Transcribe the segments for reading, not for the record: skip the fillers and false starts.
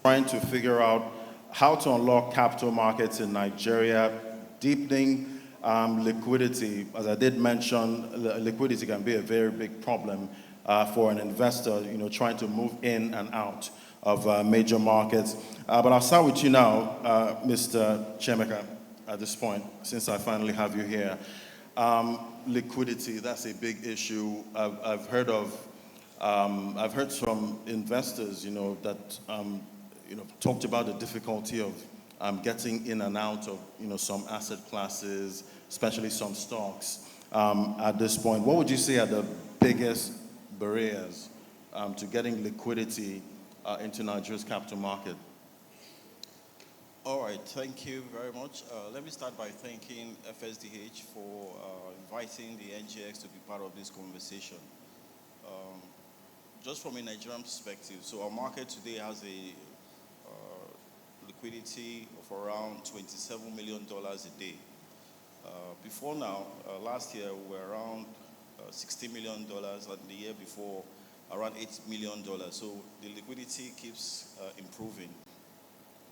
trying to figure out how to unlock capital markets in Nigeria, deepening liquidity. As I did mention, liquidity can be a very big problem for an investor, trying to move in and out of major markets. But I'll start with you now, Mr. Chiemeka, at this point, since I finally have you here. Liquidity, that's a big issue. I've heard some investors, that talked about the difficulty of getting in and out of, some asset classes, especially some stocks. At this point, what would you say are the biggest barriers to getting liquidity into Nigeria's capital market? All right, thank you very much. Let me start by thanking FSDH for inviting the NGX to be part of this conversation. Just from a Nigerian perspective, so our market today has a liquidity of around $27 million a day. Before now, last year we were around $60 million, and the year before around $8 million. So the liquidity keeps improving.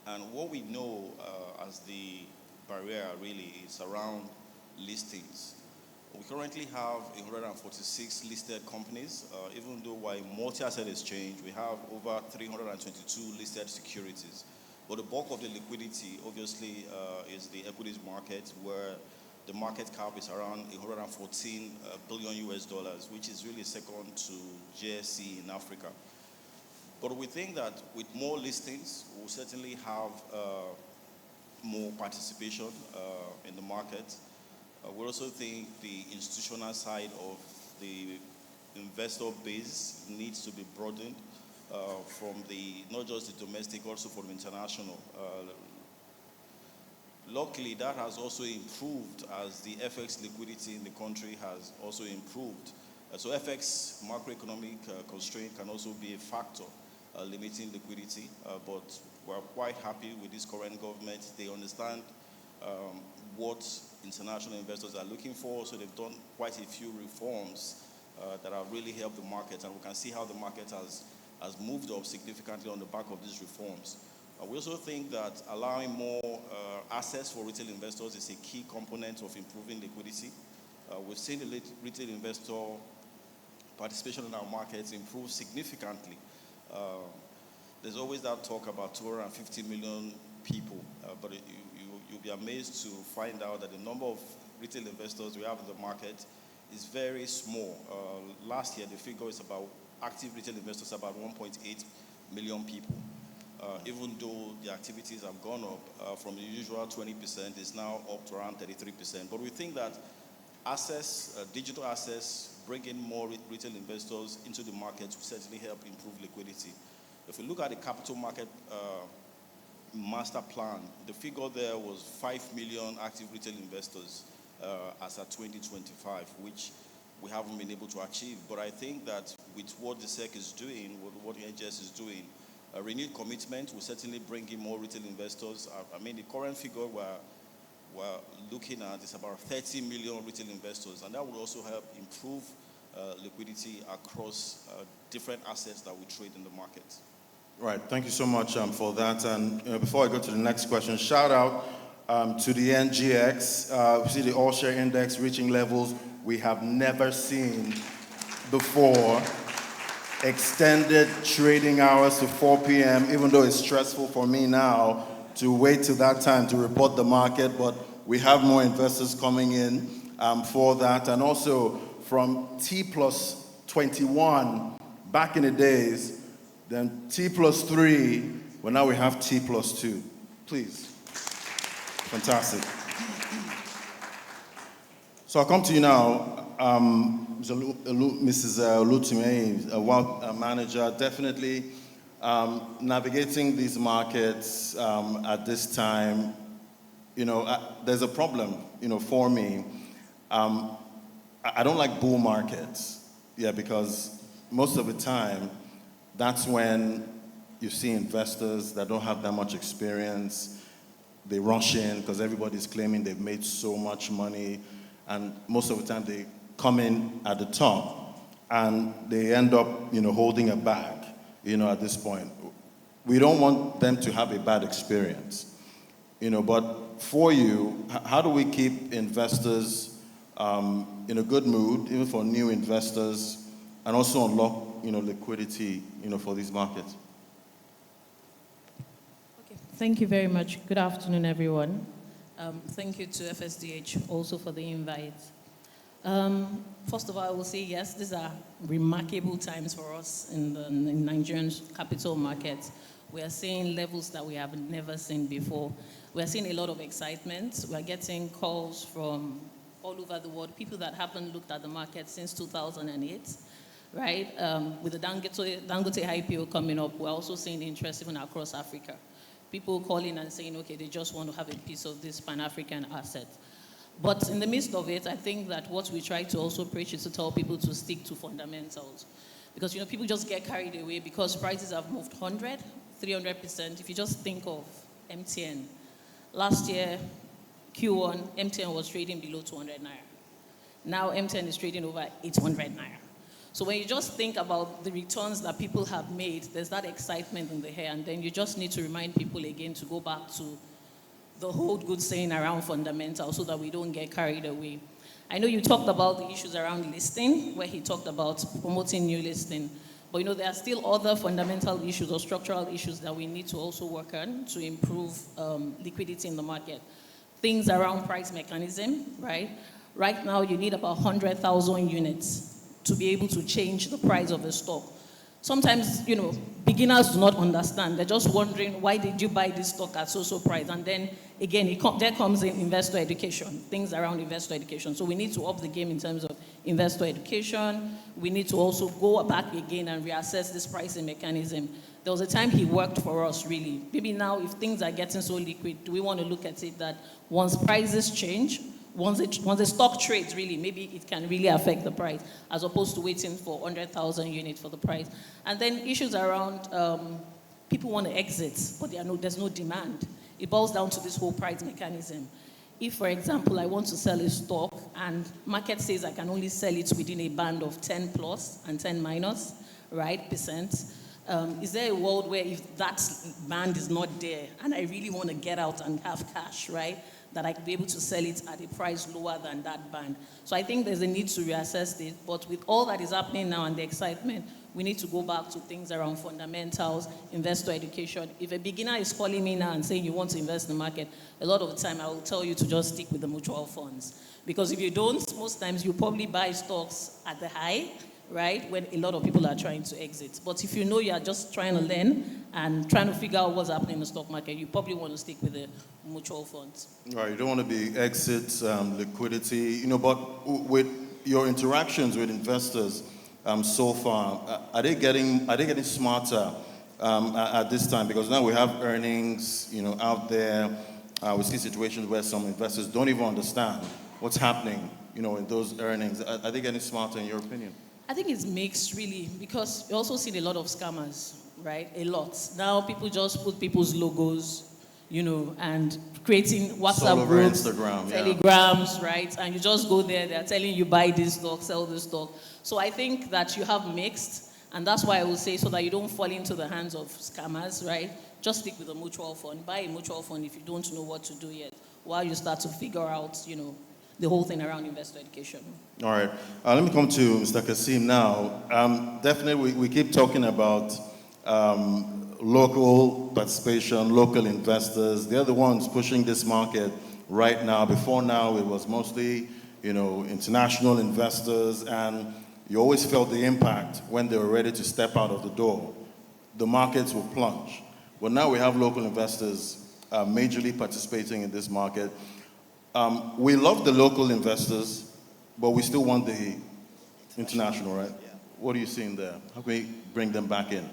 And what we know as the barrier really is around listings. We currently have 146 listed companies. Even though we're a multi-asset exchange, we have over 322 listed securities. But the bulk of the liquidity, obviously, is the equities market, where the market cap is around 114 billion US dollars, which is really second to JSE in Africa. But we think that with more listings, we'll certainly have more participation in the market. We also think the institutional side of the investor base needs to be broadened from not just the domestic, also from international. Luckily, that has also improved as the FX liquidity in the country has also improved. So FX macroeconomic constraint can also be a factor limiting liquidity, but we're quite happy with this current government. They understand what international investors are looking for, so they've done quite a few reforms that have really helped the market, and we can see how the market has moved up significantly on the back of these reforms. We also think that allowing more access for retail investors is a key component of improving liquidity. We've seen the retail investor participation in our markets improve significantly. There's always that talk about 250 million people, but you'll be amazed to find out that the number of retail investors we have in the market is very small. Last year, the figure is about active retail investors, about 1.8 million people. Even though the activities have gone up from the usual 20%, it's now up to around 33%. But we think that access, digital access, bringing more retail investors into the market will certainly help improve liquidity. If we look at the capital market master plan, the figure there was 5 million active retail investors as at 2025, which we haven't been able to achieve. But I think that with what the SEC is doing, what the NGS is doing, a renewed commitment will certainly bring in more retail investors. I mean, the current figure we're looking at is about 30 million retail investors, and that will also help improve liquidity across different assets that we trade in the market. Right, thank you so much for that. And before I go to the next question, shout out to the NGX. We see the all-share index reaching levels we have never seen before. Extended trading hours to 4 p.m., even though it's stressful for me now to wait till that time to report the market, but we have more investors coming in for that. And also from T plus 21 back in the days, then T plus 3, well, now we have T plus 2. Please. Fantastic. So I'll come to you now. Mrs. Olutimayin, a wealth manager, definitely navigating these markets at this time, there's a problem, for me. I don't like bull markets, because most of the time, that's when you see investors that don't have that much experience. They rush in because everybody's claiming they've made so much money, and most of the time they come in at the top and they end up, holding a bag, at this point. we don't want them to have a bad experience, but for you, how do we keep investors in a good mood, even for new investors, and also unlock, liquidity, for these markets? Okay, thank you very much. Good afternoon, everyone. Thank you to FSDH also for the invite. First of all, I will say yes, these are remarkable times for us in Nigerian capital markets. We are seeing levels that we have never seen before. We are seeing a lot of excitement. We are getting calls from all over the world, people that haven't looked at the market since 2008, right? With the Dangote IPO coming up, we're also seeing interest even across Africa. People calling and saying, okay, they just want to have a piece of this Pan-African asset. But in the midst of it, I think that what we try to also preach is to tell people to stick to fundamentals. Because, people just get carried away because prices have moved 100, 300%. If you just think of MTN, last year, Q1, MTN was trading below 200 naira. Now MTN is trading over 800 naira. So when you just think about the returns that people have made, there's that excitement in the air, and then you just need to remind people again to go back to the whole good saying around fundamentals so that we don't get carried away. I know you talked about the issues around listing, where he talked about promoting new listing. But there are still other fundamental issues or structural issues that we need to also work on to improve liquidity in the market. Things around price mechanism, right? Right now, you need about 100,000 units to be able to change the price of a stock. Sometimes, beginners do not understand. They're just wondering, why did you buy this stock at so-so price? And then, again, there comes in investor education, things around investor education. So we need to up the game in terms of investor education. We need to also go back again and reassess this pricing mechanism. There was a time he worked for us, really. Maybe now, if things are getting so liquid, do we want to look at it that once prices change, once the stock trades, really, maybe it can really affect the price, as opposed to waiting for 100,000 units for the price. And then issues around people want to exit, but there's no demand. It boils down to this whole price mechanism. If, for example, I want to sell a stock and market says I can only sell it within a band of 10 plus and 10 minus, right, percent, is there a world where if that band is not there and I really want to get out and have cash, right, that I could be able to sell it at a price lower than that band? So I think there's a need to reassess it. But with all that is happening now and the excitement, we need to go back to things around fundamentals, investor education. If a beginner is calling me now and saying you want to invest in the market, a lot of the time I will tell you to just stick with the mutual funds. Because if you don't, most times you probably buy stocks at the high, right, when a lot of people are trying to exit. But if you are just trying to learn and trying to figure out what's happening in the stock market, you probably want to stick with the mutual funds. Right, you don't want to be exits, liquidity, but with your interactions with investors so far, are they getting smarter at this time? Because now we have earnings, out there. We see situations where some investors don't even understand what's happening, in those earnings. Are they getting smarter in your opinion? I think it's mixed, really, because you also see a lot of scammers, right? A lot. Now people just put people's logos, and creating WhatsApp groups, Instagram, Telegrams, right? And you just go there, they're telling you buy this stock, sell this stock. So I think that you have mixed, and that's why I will say, so that you don't fall into the hands of scammers, right? Just stick with a mutual fund. Buy a mutual fund if you don't know what to do yet, while you start to figure out, the whole thing around investor education. All right. Let me come to Mr. Kasim now. Definitely, we keep talking about local participation, local investors. They're the ones pushing this market right now. Before now, it was mostly, international investors, and you always felt the impact when they were ready to step out of the door. The markets will plunge. But now we have local investors majorly participating in this market. We love the local investors, but we still want the international, right? Yeah. What are you seeing there? How can we bring them back in?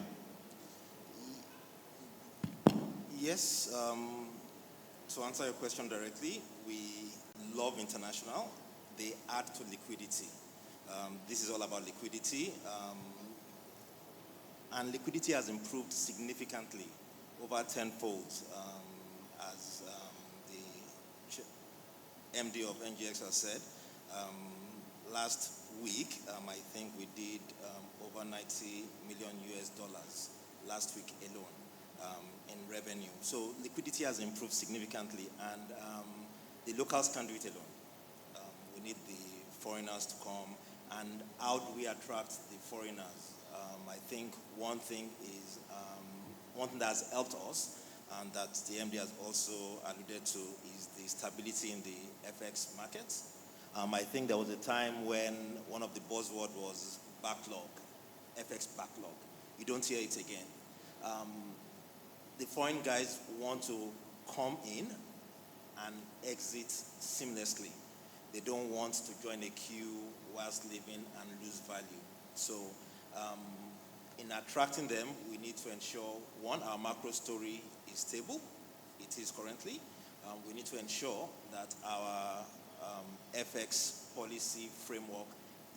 Yes, to answer your question directly, we love international. They add to liquidity. This is all about liquidity. And liquidity has improved significantly, over tenfold, as the MD of NGX has said. Last week, I think we did over $90 million last week alone. in revenue. So liquidity has improved significantly, and the locals can't do it alone. We need the foreigners to come. And how do we attract the foreigners? I think one thing that has helped us, and that the MD has also alluded to, is the stability in the FX markets. I think there was a time when one of the buzzwords was backlog, FX backlog. You don't hear it again. The foreign guys want to come in and exit seamlessly. They don't want to join a queue whilst leaving and lose value. So in attracting them, we need to ensure, one, our macro story is stable. It is currently. We need to ensure that our FX policy framework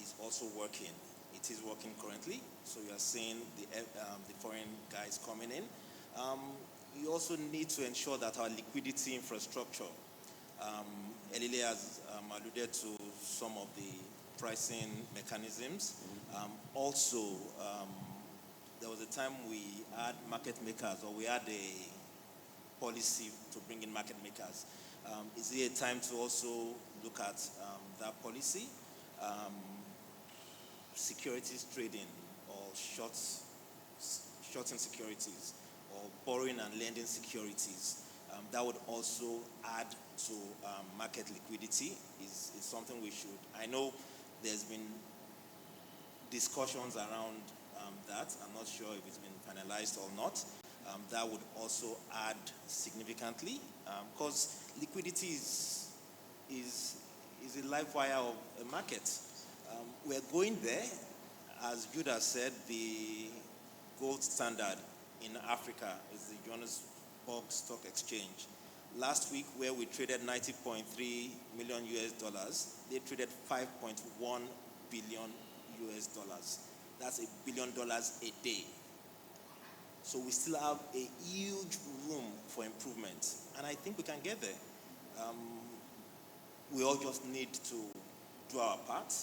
is also working. It is working currently. So you are seeing the foreign guys coming in. You also need to ensure that our liquidity infrastructure, Elile has alluded to some of the pricing mechanisms. Also, there was a time we had market makers, or we had a policy to bring in market makers. Is it a time to also look at that policy? Securities trading, or shorting securities, or borrowing and lending securities. That would also add to market liquidity. Is something we should. I know there's been discussions around that. I'm not sure if it's been finalized or not. That would also add significantly, because liquidity is a live wire of a market. We're going there. As Jude has said, the gold standard in Africa is the Johannesburg Stock Exchange. Last week, where we traded $90.3 million US, they traded $5.1 billion US. That's $1 billion a day. So we still have a huge room for improvement, and I think we can get there. We all just need to do our part.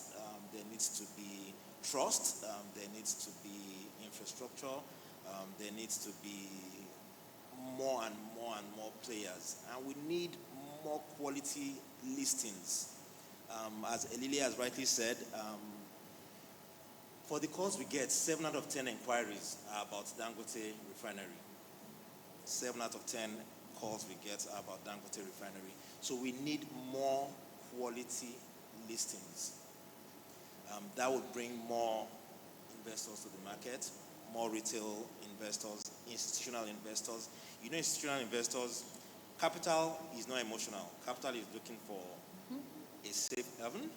There needs to be trust. There needs to be infrastructure. There needs to be more and more players, and we need more quality listings. As Elile has rightly said, for the calls we get, 7 out of 10 inquiries are about Dangote Refinery. 7 out of 10 calls we get are about Dangote Refinery. So we need more quality listings. That would bring more investors to the market, more retail investors, institutional investors. You know, institutional investors, capital is not emotional. Capital is looking for a safe haven.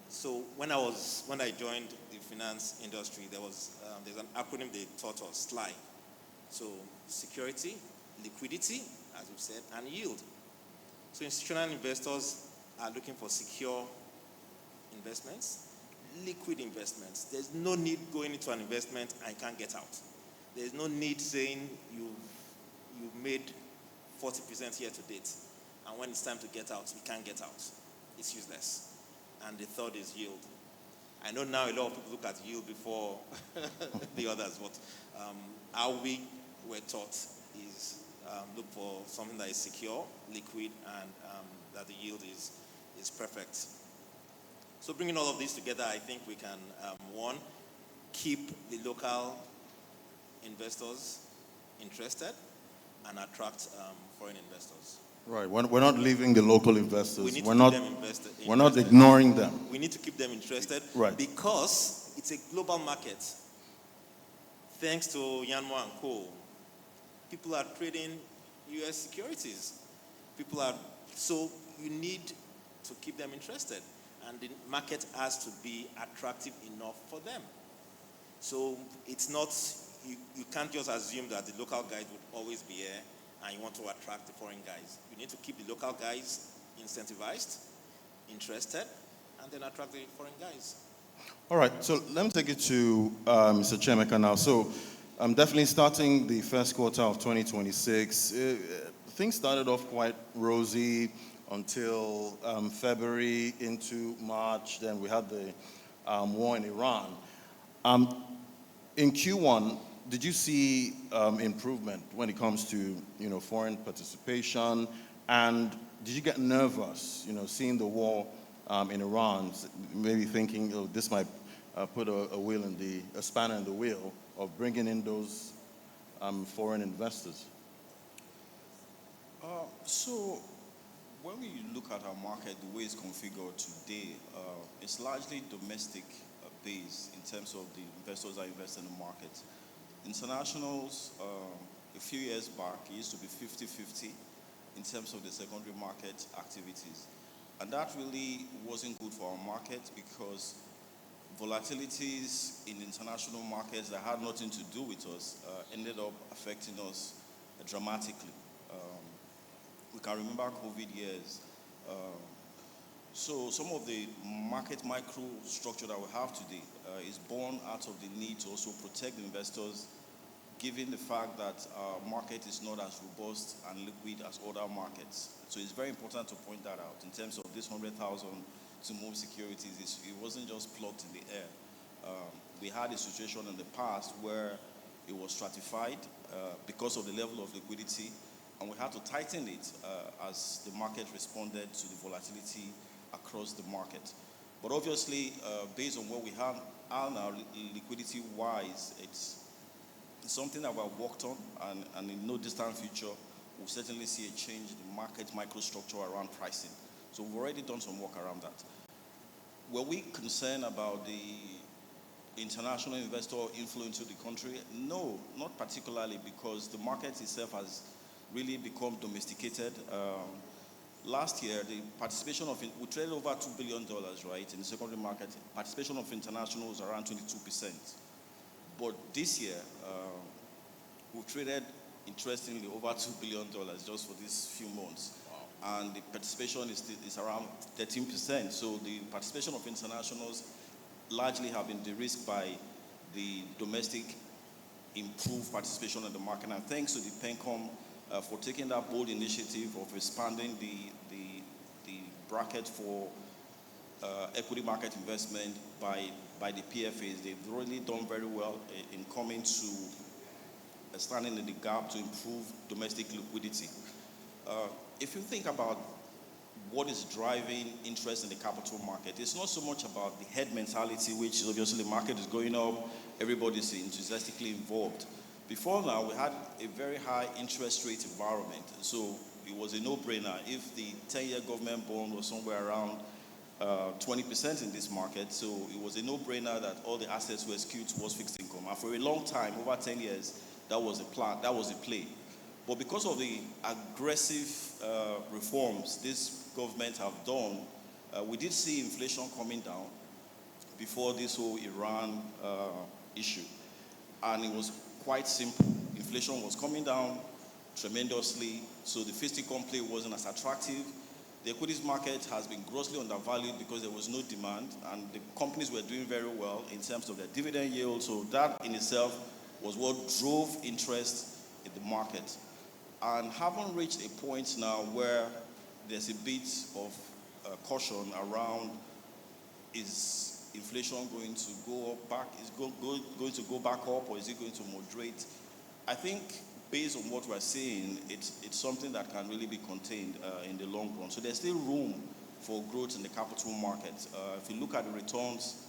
So when I joined the finance industry, there's an acronym they taught us, SLI. So security, liquidity, as we've said, and yield. So institutional investors are looking for secure investments, liquid investments. There's no need going into an investment and you can't get out. There's no need saying you've made 40% year to date, and when it's time to get out, you can't get out. It's useless. And the third is yield. I know now a lot of people look at yield before the others, but how we were taught is look for something that is secure, liquid, and that the yield is perfect. So bringing all of this together, I think we can, one, keep the local investors interested and attract foreign investors. Right. We're not leaving the local investors. We need to we're keep not, them interested. We're not ignoring them. We need to keep them interested, Right. because it's a global market. Thanks to Yanmo and Co., people are trading U.S. securities. So you need to keep them interested, and the market has to be attractive enough for them. So it's not, you can't just assume that the local guys would always be here and you want to attract the foreign guys. You need to keep the local guys incentivized, interested, and then attract the foreign guys. All right, so let me take it to Mr. Chiemeka now. So definitely starting the first quarter of 2026, things started off quite rosy until February into March. Then we had the war in Iran. In Q1, did you see improvement when it comes to, foreign participation? And did you get nervous, seeing the war in Iran, maybe thinking, oh, this might put a spanner in the wheel of bringing in those foreign investors? So when we look at our market, the way it's configured today, it's largely domestic based in terms of the investors that invest in the market. Internationals, a few years back, it used to be 50-50 in terms of the secondary market activities. And that really wasn't good for our market because volatilities in international markets that had nothing to do with us ended up affecting us dramatically. We can remember COVID years. So some of the market micro structure that we have today is born out of the need to also protect the investors, given the fact that our market is not as robust and liquid as other markets. So it's very important to point that out. In terms of this 100,000 to move securities, it wasn't just plucked in the air. We had a situation in the past where it was stratified because of the level of liquidity, and we had to tighten it as the market responded to the volatility across the market. But obviously, based on what we have now, liquidity-wise, it's something that we've worked on, and in no distant future, we'll certainly see a change in the market microstructure around pricing. So we've already done some work around that. Were we concerned about the international investor inflow into the country? No, not particularly, because the market itself has really become domesticated. Last year, the participation we traded over $2 billion, right, in the secondary market. Participation of international was around 22%. But this year, we've traded, interestingly, over $2 billion just for these few months. Wow. And the participation is around 13%. So the participation of internationals largely have been de-risked by the domestic improved participation in the market. And thanks to the PENCOM for taking that bold initiative of expanding the bracket for equity market investment by the PFAs. They've really done very well in coming to standing in the gap to improve domestic liquidity. If you think about what is driving interest in the capital market, it's not so much about the head mentality, which is obviously the market is going up, everybody's enthusiastically involved. Before now, we had a very high interest rate environment, so it was a no-brainer. If the 10-year government bond was somewhere around 20% in this market, so it was a no-brainer that all the assets were skewed towards fixed income. And for a long time, over 10 years, that was a plan, that was a play. But because of the aggressive reforms this government have done, we did see inflation coming down before this whole Iran issue. And it was quite simple. Inflation was coming down tremendously, so the fixed income play wasn't as attractive. The equities market has been grossly undervalued because there was no demand, and the companies were doing very well in terms of their dividend yield. So that in itself was what drove interest in the market. And haven't reached a point now where there's a bit of caution around, is inflation going to go back? Is going to go back up, or is it going to moderate? I think based on what we're seeing, it's something that can really be contained in the long run. So there's still room for growth in the capital market. If you look at the returns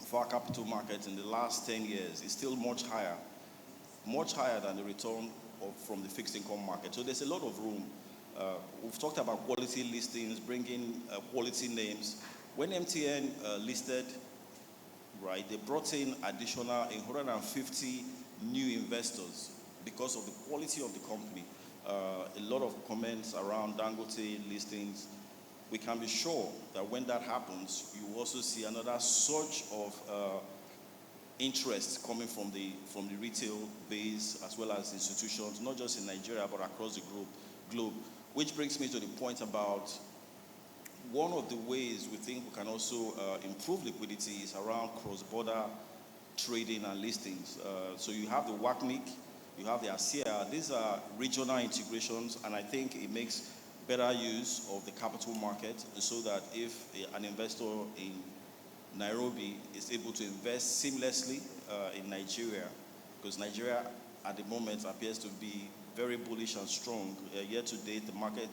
for our capital market in the last 10 years, it's still much higher than the return from the fixed income market. So there's a lot of room. We've talked about quality listings, bringing quality names. When MTN listed, right, they brought in additional 150 new investors because of the quality of the company. A lot of comments around Dangote listings. We can be sure that when that happens, you also see another surge of interest coming from the retail base as well as institutions, not just in Nigeria but across the globe. Which brings me to the point about one of the ways we think we can also improve liquidity is around cross-border trading and listings. So you have the WACNIC, you have the ASEA. These are regional integrations, and I think it makes better use of the capital market so that if an investor in Nairobi is able to invest seamlessly in Nigeria, because Nigeria at the moment appears to be very bullish and strong. Year to date, the market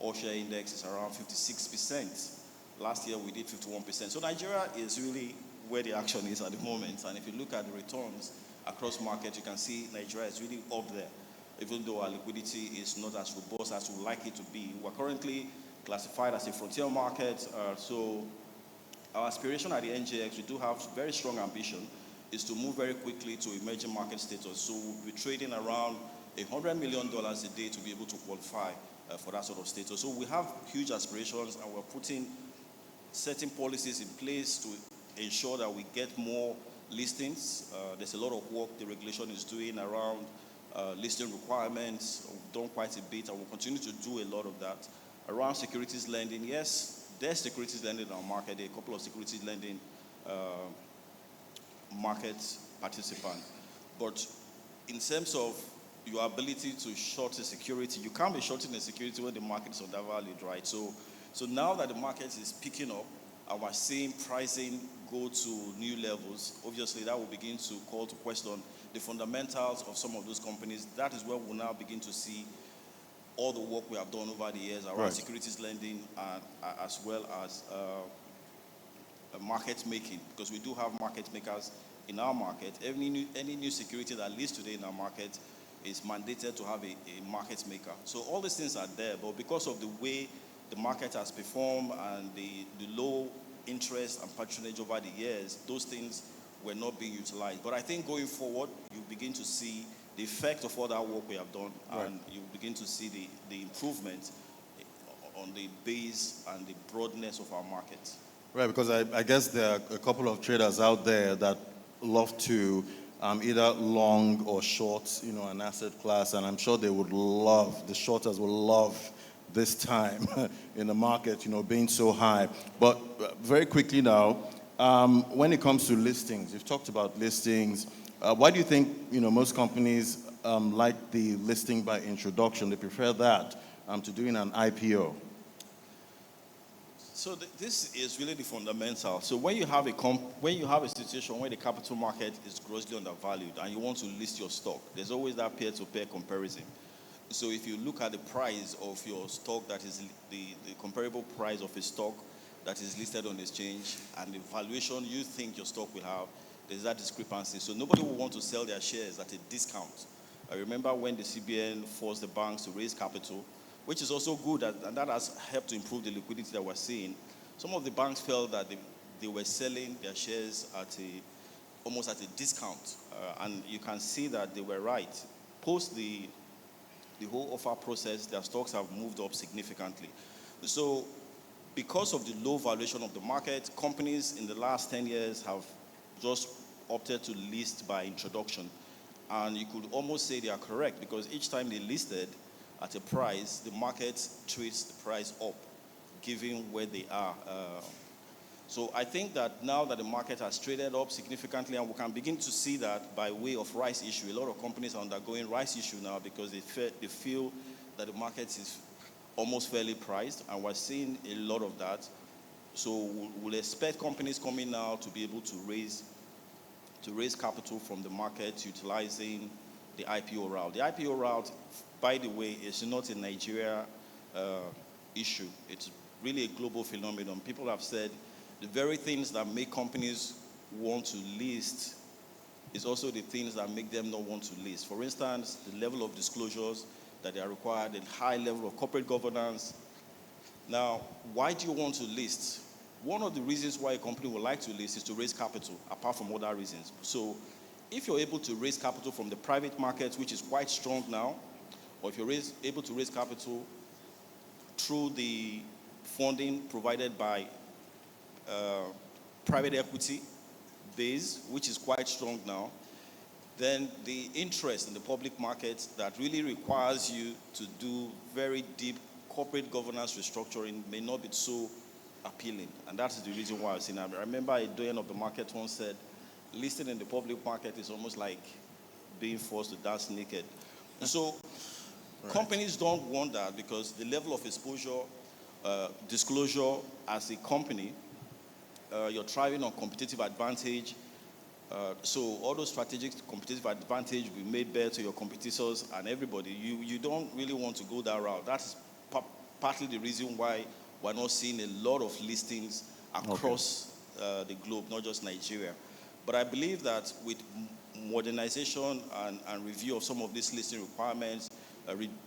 all-share index is around 56%. Last year we did 51%. So Nigeria is really where the action is at the moment. And if you look at the returns across market, you can see Nigeria is really up there, even though our liquidity is not as robust as we would like it to be. We're currently classified as a frontier market. So our aspiration at the NGX, we do have very strong ambition, is to move very quickly to emerging market status. So we'll be trading around $100 million a day to be able to qualify for that sort of status. So we have huge aspirations, and we're putting certain policies in place to ensure that we get more listings. There's a lot of work the regulation is doing around listing requirements. We've done quite a bit, and we'll continue to do a lot of that. Around securities lending, yes, there's securities lending in our market. There are a couple of securities lending market participants. But in terms of your ability to short a security, you can't be shorting a security when the market is undervalued, right? So now that the market is picking up and we're seeing pricing go to new levels, obviously that will begin to call to question the fundamentals of some of those companies. That is where we'll now begin to see all the work we have done over the years around securities lending, as well as market making, because we do have market makers in our market. Any new security that lists today in our market is mandated to have a market maker. So all these things are there, but because of the way the market has performed and the low interest and patronage over the years, those things were not being utilized. But I think going forward, you begin to see the effect of all that work we have done, and you begin to see the improvement on the base and the broadness of our market. Right, because I guess there are a couple of traders out there that love to either long or short, an asset class, and I'm sure they would love, the shorters will love this time in the market, being so high. But very quickly now, when it comes to listings, you've talked about listings. Why do you think, most companies like the listing by introduction? They prefer that to doing an IPO. So this is really the fundamental. So when you have a situation where the capital market is grossly undervalued and you want to list your stock, there's always that peer-to-peer comparison. So if you look at the price of your stock, that is the comparable price of a stock that is listed on the exchange, and the valuation you think your stock will have, there's that discrepancy. So nobody will want to sell their shares at a discount. I remember when the CBN forced the banks to raise capital, which is also good, and that has helped to improve the liquidity that we're seeing. Some of the banks felt that they were selling their shares almost at a discount, and you can see that they were right. Post the whole offer process, their stocks have moved up significantly. So because of the low valuation of the market, companies in the last 10 years have just opted to list by introduction. And you could almost say they are correct, because each time they listed at a price, the market treats the price up, given where they are. So I think that now that the market has traded up significantly, and we can begin to see that by way of rights issue. A lot of companies are undergoing rights issue now because they feel that the market is almost fairly priced, and we're seeing a lot of that. So we'll expect companies coming now to be able to raise capital from the market utilizing the IPO route. The IPO route, by the way, is not a Nigeria issue. It's really a global phenomenon. People have said the very things that make companies want to list is also the things that make them not want to list. For instance, the level of disclosures that they are required, the high level of corporate governance. Now, why do you want to list? One of the reasons why a company would like to list is to raise capital, apart from other reasons. So if you're able to raise capital from the private market, which is quite strong now, or if you're able to raise capital through the funding provided by private equity base, which is quite strong now, then the interest in the public market that really requires you to do very deep corporate governance restructuring may not be so appealing. And that's the reason why I've seen that. I remember a doyen of the market once said, listing in the public market is almost like being forced to dance naked. So companies don't want that, because the level of exposure, disclosure as a company, you're thriving on competitive advantage. So all those strategic competitive advantage we made better to your competitors and everybody, you don't really want to go that route. That's partly the reason why we're not seeing a lot of listings across the globe, not just Nigeria. But I believe that with modernization and review of some of these listing requirements,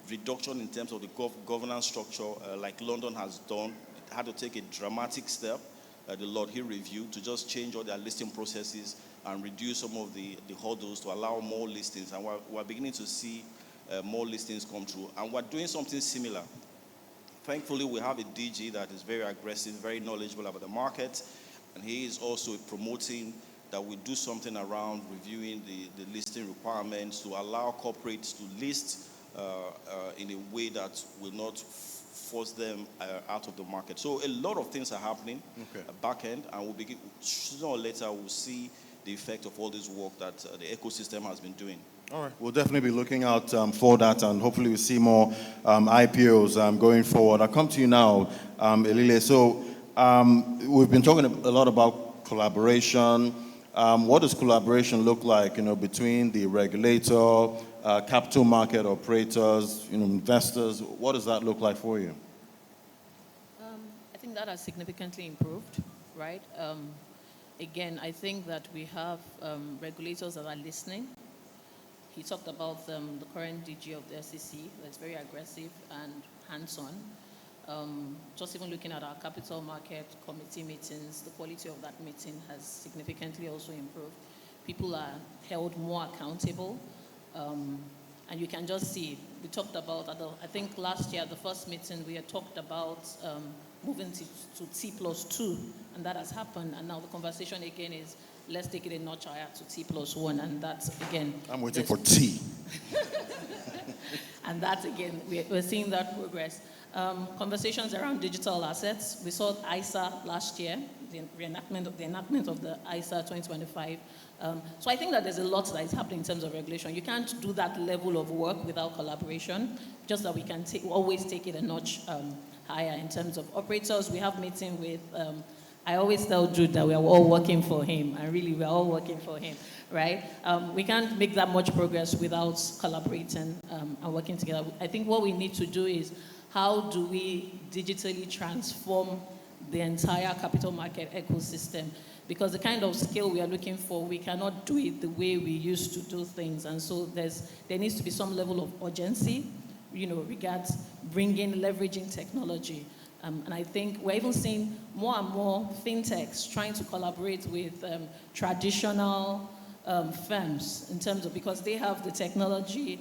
reduction in terms of the governance structure, like London has done, it had to take a dramatic step, the Lord Hill review, to just change all their listing processes and reduce some of the hurdles to allow more listings. And we're beginning to see more listings come through. And we're doing something similar. Thankfully, we have a DG that is very aggressive, very knowledgeable about the market, and he is also promoting that we do something around reviewing the listing requirements to allow corporates to list in a way that will not force them out of the market. So a lot of things are happening back end, and we'll begin, sooner or later, we'll see the effect of all this work that the ecosystem has been doing. All right, we'll definitely be looking out for that, and hopefully we'll see more IPOs going forward. I'll come to you now, Elile. So we've been talking a lot about collaboration. What does collaboration look like, between the regulator, capital market operators, investors? What does that look like for you? I think that has significantly improved, right? Again, I think that we have regulators that are listening. He talked about the current DG of the SEC that's very aggressive and hands-on. Just even looking at our capital market committee meetings, the quality of that meeting has significantly also improved. People are held more accountable. And you can just see, we talked about, I think last year, the first meeting, we had talked about moving to T+2, and that has happened. And now the conversation again is, let's take it a notch higher to T+1, and that's, again... I'm waiting for T. And that's, again, we're seeing that progress. Conversations around digital assets. We saw ISA last year, the enactment of the ISA 2025. So I think that there's a lot that is happening in terms of regulation. You can't do that level of work without collaboration, just that we can always take it a notch higher in terms of operators. We have meeting with, I always tell Jude that we are all working for him, and really we're all working for him, right? We can't make that much progress without collaborating and working together. I think what we need to do is, how do we digitally transform the entire capital market ecosystem? Because the kind of scale we are looking for, we cannot do it the way we used to do things. And so there needs to be some level of urgency, regards leveraging technology. And I think we're even seeing more and more fintechs trying to collaborate with traditional firms in terms of, because they have the technology,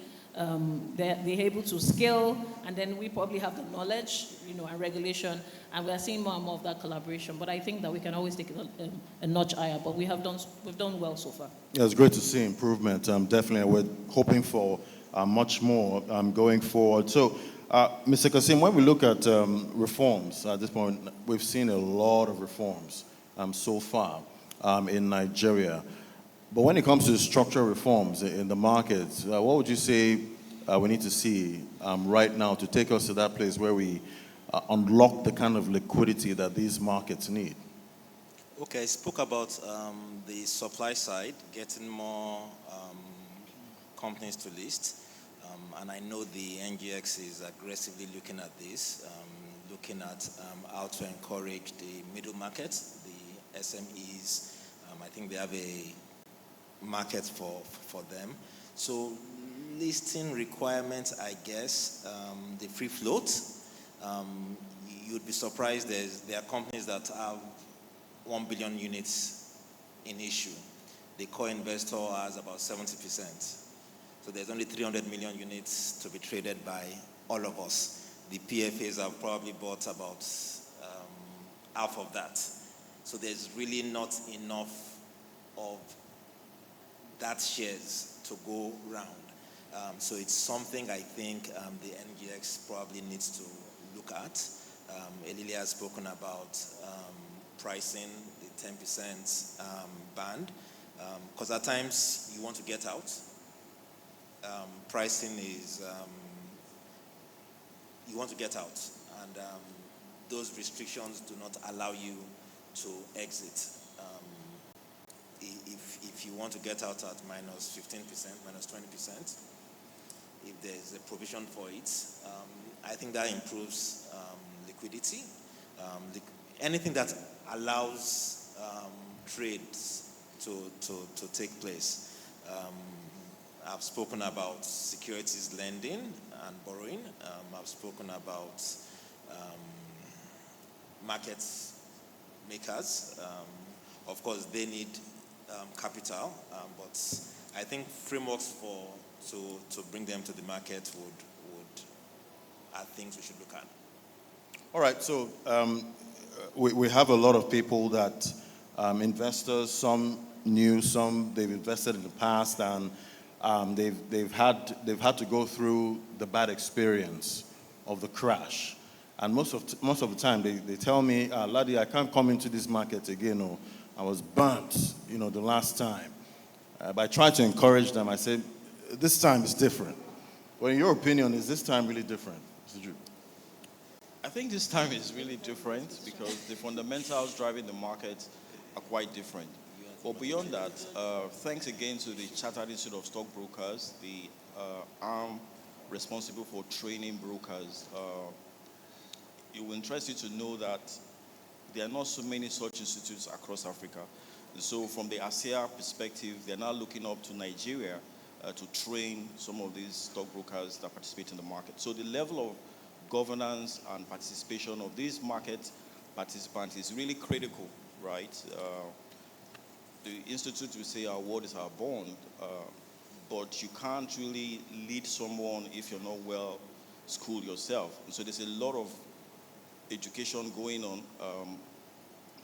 they're able to scale, and then we probably have the knowledge, and regulation, and we are seeing more and more of that collaboration. But I think that we can always take it a notch higher, but we've done well so far. Yeah, it's great to see improvement. Definitely, we're hoping for much more going forward. So, Mr. Kasim, when we look at reforms at this point, we've seen a lot of reforms so far in Nigeria. But when it comes to structural reforms in the markets, what would you say we need to see right now to take us to that place where we unlock the kind of liquidity that these markets need? Okay, I spoke about the supply side, getting more companies to list. And I know the NGX is aggressively looking at this, looking at how to encourage the middle market, the SMEs. I think they have a market for them. So listing requirements, I guess, the free float. You'd be surprised there are companies that have 1 billion units in issue. The core investor has about 70%. So there's only 300 million units to be traded by all of us. The PFAs have probably bought about half of that. So there's really not enough of that shares to go round. So it's something I think the NGX probably needs to look at. Elile has spoken about pricing, the 10% band, because at times you want to get out. Pricing is, you want to get out, and those restrictions do not allow you to exit. if you want to get out at minus 15%, minus 20%, if there is a provision for it, I think that improves liquidity. Anything that allows trades to take place. I've spoken about securities lending and borrowing. I've spoken about market makers. Of course, they need capital, but I think frameworks to bring them to the market are things we should look at. All right, so we have a lot of people that investors, some new, some they've invested in the past, and they've had to go through the bad experience of the crash. And most of the time, they tell me, Laddie, I can't come into this market again, or I was burnt, the last time. But I try to encourage them. I say, this time is different. Well, in your opinion, is this time really different, Mr. Jude? I think this time is really different because the fundamentals driving the market are quite different. But beyond that, thanks again to the Chartered Institute of Stockbrokers, the arm responsible for training brokers. It will interest you to know that there are not so many such institutes across Africa. So from the ASEA perspective, they're now looking up to Nigeria to train some of these stockbrokers that participate in the market. So the level of governance and participation of these market participants is really critical, right? The institute will say our word is our bond, but you can't really lead someone if you're not well schooled yourself. And so there's a lot of education going on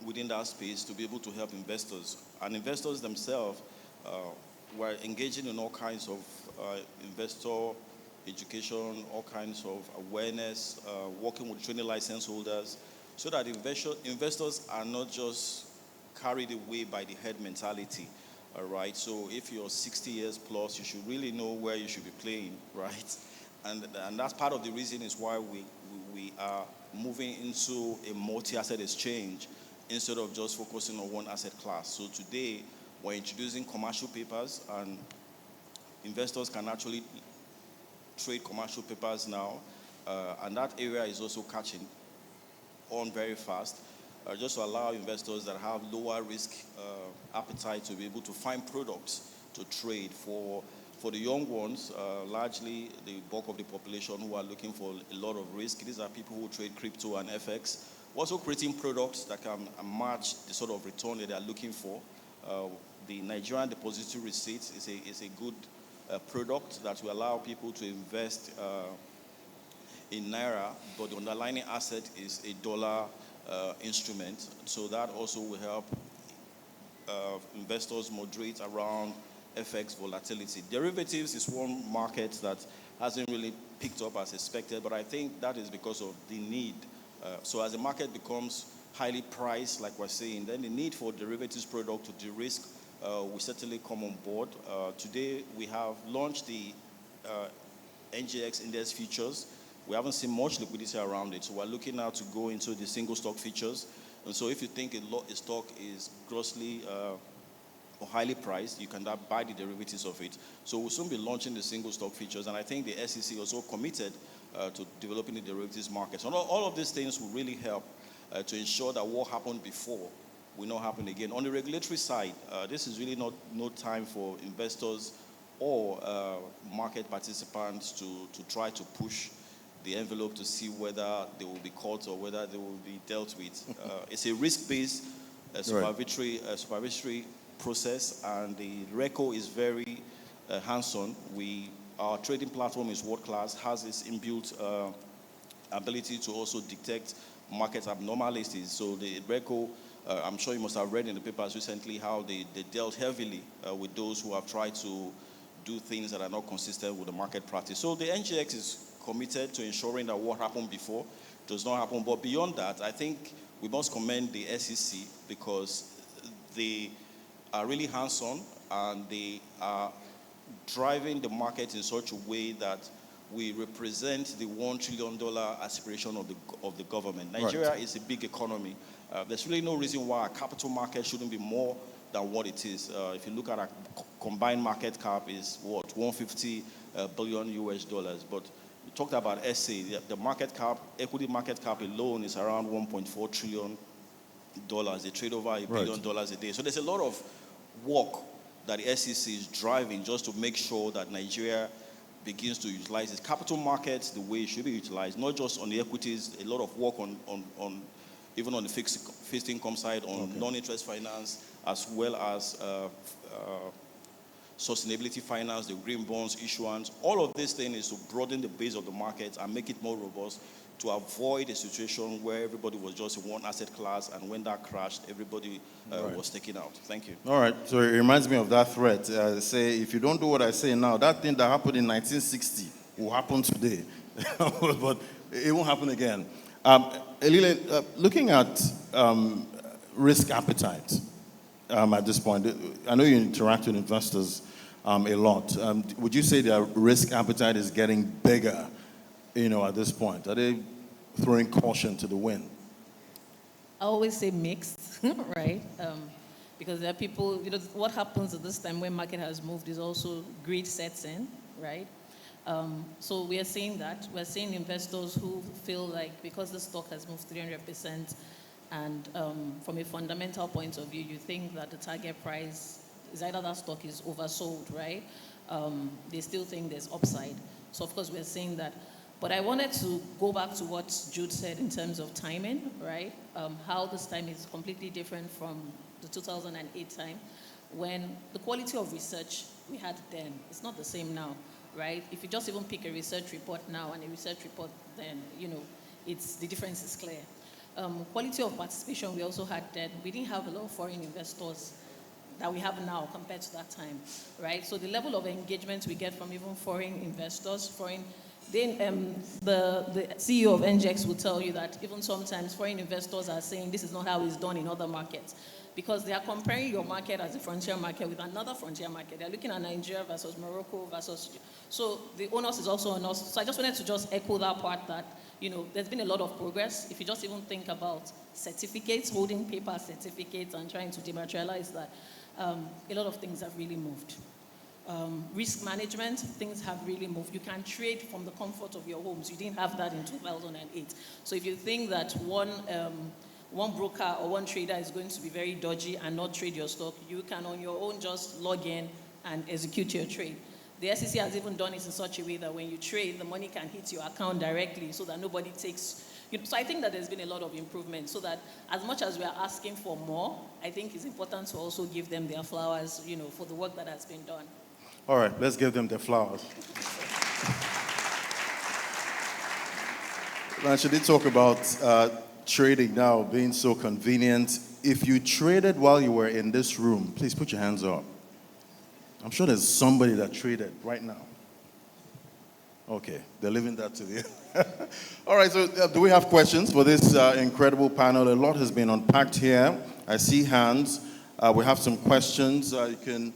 within that space to be able to help investors. And investors themselves were engaging in all kinds of investor education, all kinds of awareness, working with training license holders, so that investors are not just carried away by the head mentality, all right? So if you're 60 years plus, you should really know where you should be playing, right? And that's part of the reason is why we are moving into a multi-asset exchange instead of just focusing on one asset class. So today, we're introducing commercial papers, and investors can actually trade commercial papers now, and that area is also catching on very fast, just to allow investors that have lower risk appetite to be able to find products to trade. For the young ones, largely the bulk of the population who are looking for a lot of risk, these are people who trade crypto and FX, also creating products that can match the sort of return that they are looking for. The Nigerian depository receipt is a good product that will allow people to invest in Naira, but the underlying asset is a dollar instrument. So that also will help investors moderate around FX volatility. Derivatives is one market that hasn't really picked up as expected, but I think that is because of the need. So as the market becomes highly priced, like we're saying, then the need for derivatives product to de-risk will certainly come on board. Today, we have launched the NGX index futures. We haven't seen much liquidity around it, so we're looking now to go into the single stock futures. And so if you think a stock is grossly or highly priced, you can now buy the derivatives of it. So we'll soon be launching the single stock futures, and I think the SEC also committed to developing the derivatives market. So all of these things will really help to ensure that what happened before will not happen again. On the regulatory side, this is really no time for investors or market participants to try to push the envelope to see whether they will be caught or whether they will be dealt with. It's a risk-based supervisory process, and the RECO is very hands-on. Our trading platform is world-class, has this inbuilt ability to also detect market abnormalities. So the RECO, I'm sure you must have read in the papers recently how they dealt heavily with those who have tried to do things that are not consistent with the market practice. So the NGX is committed to ensuring that what happened before does not happen. But beyond that, I think we must commend the SEC because they are really hands-on and they are driving the market in such a way that we represent the $1 trillion aspiration of the government. Nigeria is a big economy. There's really no reason why our capital market shouldn't be more than what it is. If you look at our combined market cap is what, 150 billion US dollars. But we talked about SA, the market cap, equity market cap alone is around 1.4 trillion dollars. They trade over $1 billion a day. So there's a lot of work that the SEC is driving just to make sure that Nigeria begins to utilize its capital markets the way it should be utilized, not just on the equities, a lot of work on even on the fixed income side, on non-interest finance, as well as sustainability finance, the green bonds issuance. All of this thing is to broaden the base of the market and make it more robust to avoid a situation where everybody was just in one asset class, and when that crashed, everybody was taken out. Thank you. All right, so it reminds me of that threat. Say, if you don't do what I say now, that thing that happened in 1960 will happen today. But it won't happen again. Elile, looking at risk appetite at this point, I know you interact with investors a lot. Would you say their risk appetite is getting bigger, at this point? Are they throwing caution to the wind? I always say mixed, right? Because there are people, what happens at this time when market has moved is also greed sets in, right? So we are seeing that. We're seeing investors who feel like because the stock has moved 300%, and from a fundamental point of view, you think that the target price is either that stock is oversold, right? They still think there's upside. So of course we're seeing that. But I wanted to go back to what Jude said in terms of timing, right? How this time is completely different from the 2008 time, when the quality of research we had then, it's not the same now, right? If you just even pick a research report now and a research report then, the difference is clear. Quality of participation we also had then, we didn't have a lot of foreign investors that we have now compared to that time, right? So the level of engagement we get from even foreign investors, the CEO of NGX will tell you that even sometimes foreign investors are saying this is not how it's done in other markets, because they are comparing your market as a frontier market with another frontier market. They're looking at Nigeria versus Morocco versus, so the onus is also on us. So I just wanted to just echo that part that, there's been a lot of progress. If you just even think about certificates, holding paper certificates and trying to dematerialize that, a lot of things have really moved. Risk management, things have really moved. You can trade from the comfort of your homes. You didn't have that in 2008. So if you think that one broker or one trader is going to be very dodgy and not trade your stock, you can on your own just log in and execute your trade. The SEC has even done it in such a way that when you trade, the money can hit your account directly so that nobody takes. So I think that there's been a lot of improvement, so that as much as we are asking for more, I think it's important to also give them their flowers, for the work that has been done. All right, let's give them their flowers. Now, should they talk about trading now being so convenient? If you traded while you were in this room, please put your hands up. I'm sure there's somebody that traded right now. Okay, they're leaving that to you. All right, so do we have questions for this incredible panel? A lot has been unpacked here. I see hands. We have some questions. You can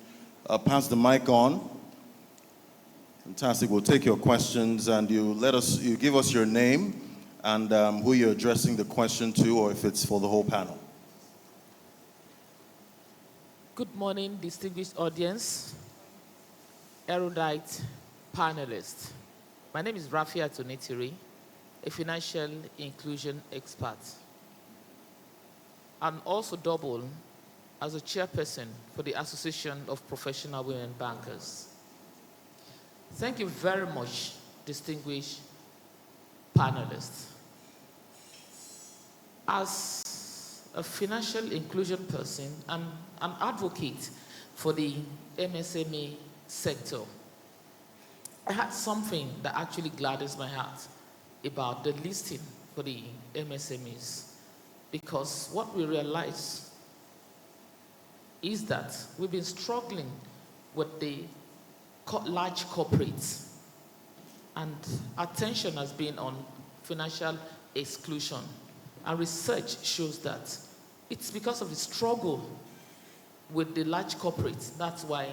pass the mic on. Fantastic. We'll take your questions, and you give us your name and who you're addressing the question to, or if it's for the whole panel. Good morning, distinguished audience, erudite panelists. My name is Rafia Tonitiri, a financial inclusion expert. I'm also double as a chairperson for the Association of Professional Women Bankers. Thank you very much, distinguished panelists. As a financial inclusion person, I'm an advocate for the MSME sector. I had something that actually gladdens my heart about the listing for the MSMEs, because what we realize is that we've been struggling with the large corporates, and attention has been on financial exclusion. And research shows that it's because of the struggle with the large corporates. That's why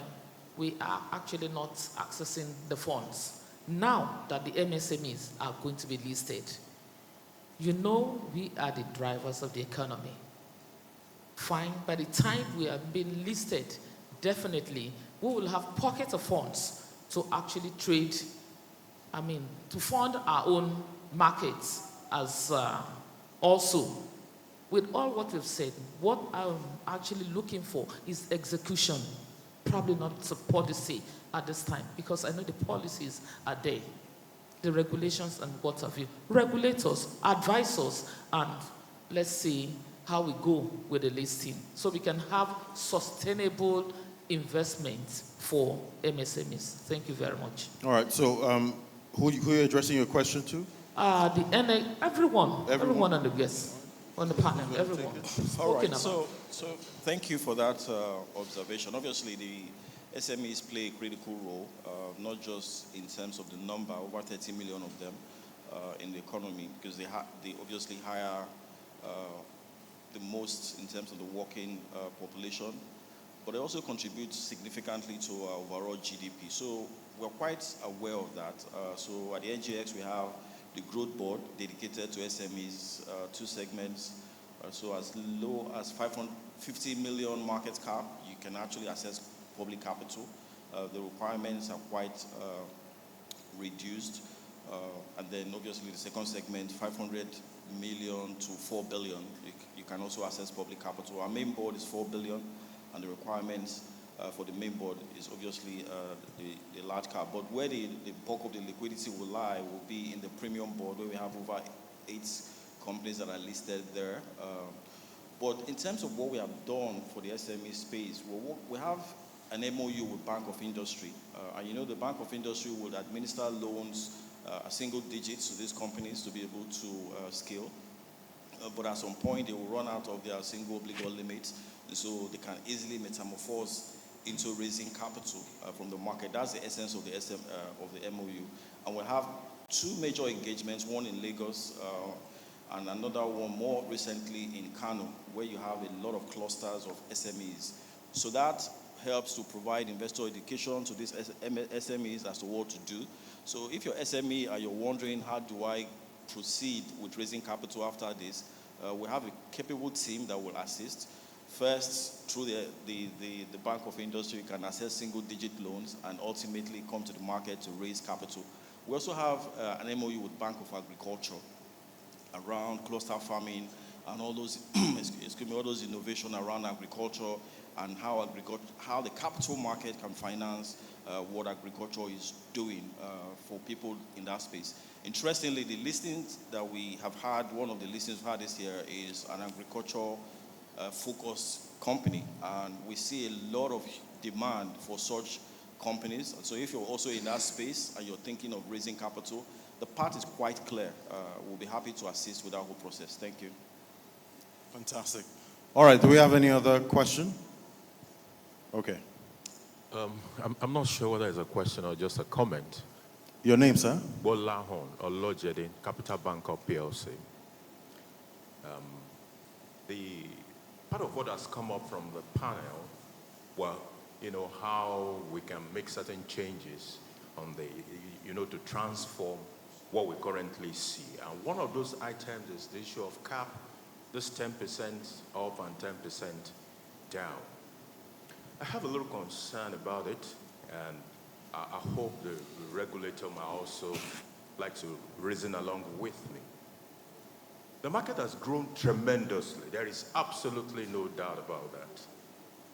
we are actually not accessing the funds. Now that the MSMEs are going to be listed, we are the drivers of the economy. fine. By the time we have been listed, definitely, we will have pockets of funds to actually trade, to fund our own markets as also. With all what we've said, what I'm actually looking for is execution, probably not a policy at this time, because I know the policies are there, the regulations and what have you. Regulators, advise us, and let's see how we go with the listing so we can have sustainable investments for MSMEs. Thank you very much. All right, so who are you addressing your question to? Everyone on the guests, on the panel, everyone. All right, so thank you for that observation. Obviously, the SMEs play a critical role, not just in terms of the number, over 30 million of them in the economy, because they obviously hire the most in terms of the working population, but they also contribute significantly to our overall GDP. So we're quite aware of that. So at the NGX, we have the growth board dedicated to SMEs, 2 segments. So as low as 550 million market cap, you can actually access public capital. The requirements are quite reduced. And then obviously the second segment, 500 million to 4 billion, you can also access public capital. Our main board is 4 billion, and the requirements for the main board is obviously the large cap. But where the bulk of the liquidity will lie will be in the premium board, where we have over 8 companies that are listed there. But in terms of what we have done for the SME space, we have an MOU with Bank of Industry. And you know, the Bank of Industry will administer loans a single digits to these companies to be able to scale. But at some point, they will run out of their single obligor limits, so they can easily metamorphose into raising capital from the market. That's the essence of the MOU. And we'll have 2 major engagements, one in Lagos and another one more recently in Kano, where you have a lot of clusters of SMEs. So that helps to provide investor education to these SMEs as to what to do. So if you're SME and you're wondering, how do I proceed with raising capital after this, we have a capable team that will assist. First, through the Bank of Industry, you can access single-digit loans and ultimately come to the market to raise capital. We also have an MOU with Bank of Agriculture around cluster farming and all those, all those innovation around agriculture and how the capital market can finance what agriculture is doing for people in that space. Interestingly, the listings that we have had, one of the listings we've had this year is an agricultural focused company, and we see a lot of demand for such companies. So if you're also in that space and you're thinking of raising capital, the path is quite clear. We'll be happy to assist with that whole process. Thank you. Fantastic. All right, do we have any other question? Okay. I'm not sure whether it's a question or just a comment. Your name, sir? Bolahon Olojede, Capital Bank of PLC. The part of what has come up from the panel, well, you know, how we can make certain changes on the, you know, to transform what we currently see. And one of those items is the issue of cap, this 10% up and 10% down. I have a little concern about it, and I hope the regulator might also like to reason along with me. The market has grown tremendously. There is absolutely no doubt about that.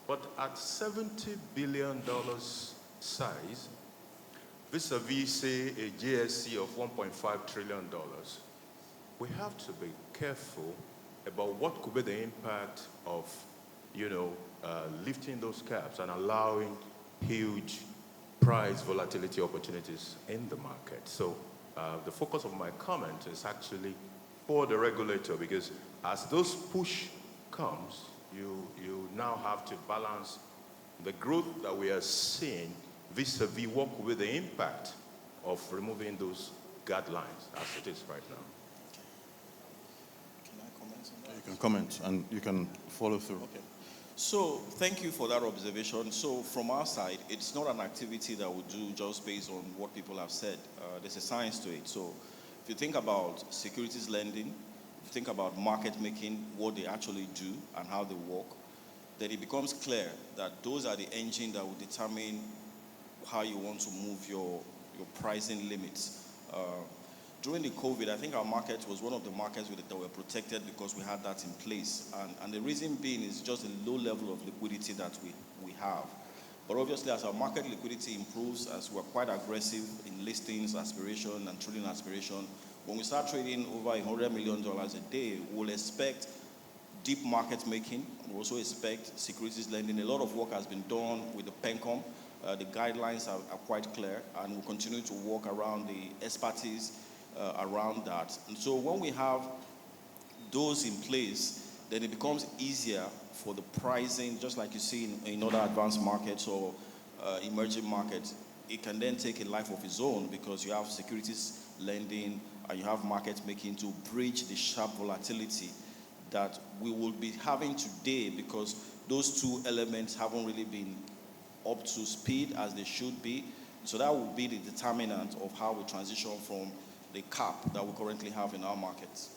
But at $70 billion size, vis-a-vis, say, a JSC of $1.5 trillion, we have to be careful about what could be the impact of, you know, lifting those caps and allowing huge price volatility opportunities in the market. So the focus of my comment is actually for the regulator, because as those push comes, you now have to balance the growth that we are seeing vis-a-vis what will be the impact of removing those guidelines as it is right now. Can I comment on that? You can comment and you can follow through. Okay. So thank you for that observation. So from our side, it's not an activity that we do just based on what people have said. There's a science to it. So if you think about securities lending, think about market making, what they actually do and how they work, then it becomes clear that those are the engine that will determine how you want to move your pricing limits. During the COVID, I think our market was one of the markets that were protected because we had that in place. And the reason being is just the low level of liquidity that we have. But obviously, as our market liquidity improves, as we're quite aggressive in listings, aspiration, and trading aspiration, when we start trading over $100 million a day, we'll expect deep market making. We also expect securities lending. A lot of work has been done with the PENCOM. The guidelines are quite clear, and we'll continue to work around the expertise around that. And so when we have those in place, then it becomes easier for the pricing, just like you see in other advanced markets or emerging markets. It can then take a life of its own because you have securities lending and you have market making to bridge the sharp volatility that we will be having today, because those two elements haven't really been up to speed as they should be. So that will be the determinant of how we transition from the cap that we currently have in our markets.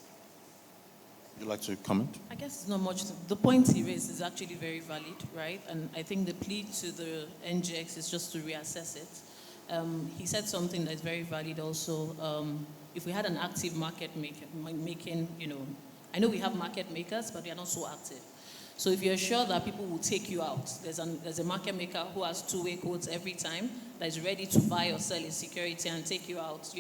Would you like to comment? I guess it's not much. The point he raised is actually very valid, right? And I think the plea to the NGX is just to reassess it. He said something that's very valid also. If we had an active market making, I know we have market makers, but they are not so active. So if you're sure that people will take you out, there's a market maker who has two-way quotes every time that is ready to buy or sell a security and take you out,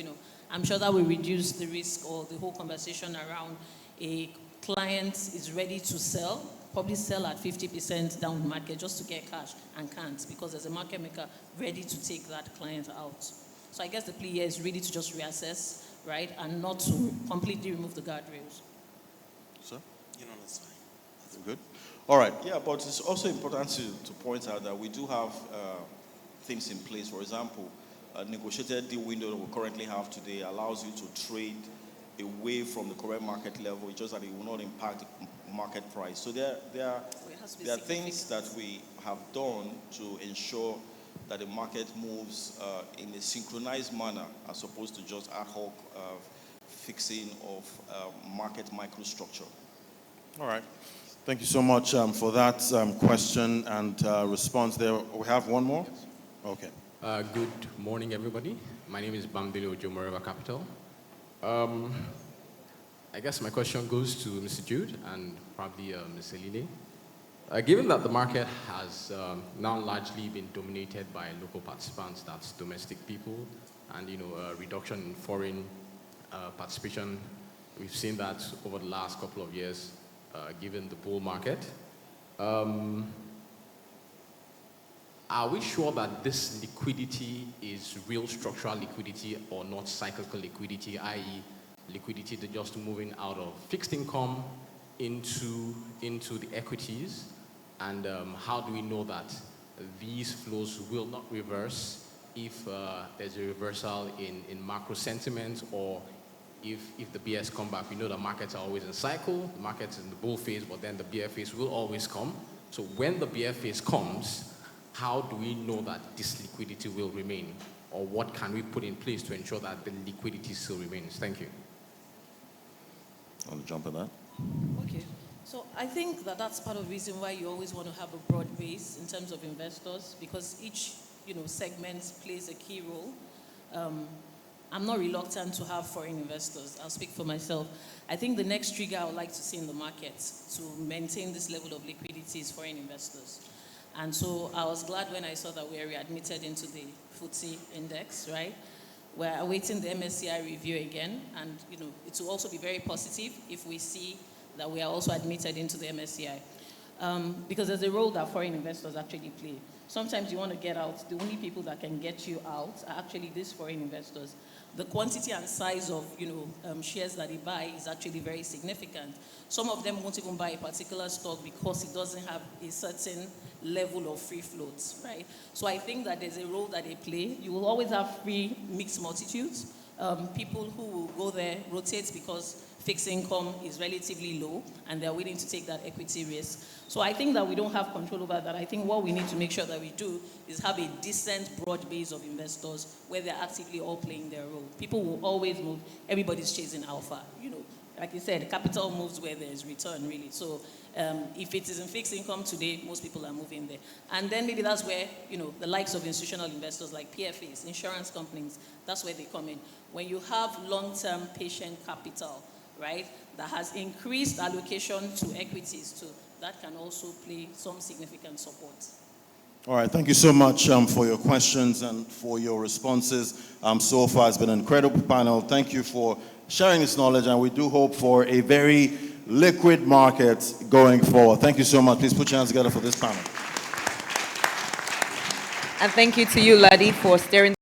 I'm sure that will reduce the risk or the whole conversation around a client is ready to sell, probably sell at 50% down market just to get cash and can't because there's a market maker ready to take that client out. So I guess the plea here is really to just reassess, right, and not to completely remove the guardrails. Sir? That's fine. That's good. All right. Yeah, but it's also important to point out that we do have things in place. For example, a negotiated deal window that we currently have today allows you to trade away from the current market level. It's just that it will not impact the market price. So there are things that we have done to ensure that the market moves in a synchronized manner as opposed to just ad hoc fixing of market microstructure. All right. Thank you so much for that question and response there. We have one more? Okay. Good morning, everybody. My name is Bamdele Ojomoreva Capital. I guess my question goes to Mr. Jude and probably Ms. Elile. Given that the market has now largely been dominated by local participants, that's domestic people, and a reduction in foreign participation, we've seen that over the last couple of years, given the bull market. Are we sure that this liquidity is real structural liquidity or not cyclical liquidity, i.e. liquidity that just moving out of fixed income into the equities? And how do we know that these flows will not reverse if there's a reversal in macro sentiment, or if the BS come back? We know the markets are always in cycle, the market's in the bull phase, but then the bear phase will always come. So when the bear phase comes, how do we know that this liquidity will remain? Or what can we put in place to ensure that the liquidity still remains? Thank you. Want to jump on that? Okay. So I think that's part of the reason why you always want to have a broad base in terms of investors, because each segment plays a key role. I'm not reluctant to have foreign investors. I'll speak for myself. I think the next trigger I would like to see in the market to maintain this level of liquidity is foreign investors. And so I was glad when I saw that we are readmitted into the FTSE index, right? We're awaiting the MSCI review again, and it will also be very positive if we see that we are also admitted into the MSCI. Because there's a role that foreign investors actually play. Sometimes you want to get out, the only people that can get you out are actually these foreign investors. The quantity and size of shares that they buy is actually very significant. Some of them won't even buy a particular stock because it doesn't have a certain level of free floats, right? So I think that there's a role that they play. You will always have free mixed multitudes. People who will go there rotate because fixed income is relatively low and they're willing to take that equity risk. So I think that we don't have control over that. I think what we need to make sure that we do is have a decent broad base of investors where they're actively all playing their role. People will always move. Everybody's chasing alpha. like you said, capital moves where there is return, really. So if it is in fixed income today, most people are moving there. And then maybe that's where, the likes of institutional investors like PFAs, insurance companies, that's where they come in. When you have long-term patient capital, right, that has increased allocation to equities too, that can also play some significant support. All right, thank you so much for your questions and for your responses. So far, it's been an incredible panel. Thank you for sharing this knowledge, and we do hope for a very liquid market going forward. Thank you so much. Please put your hands together for this panel. And thank you to you, Ladi, for steering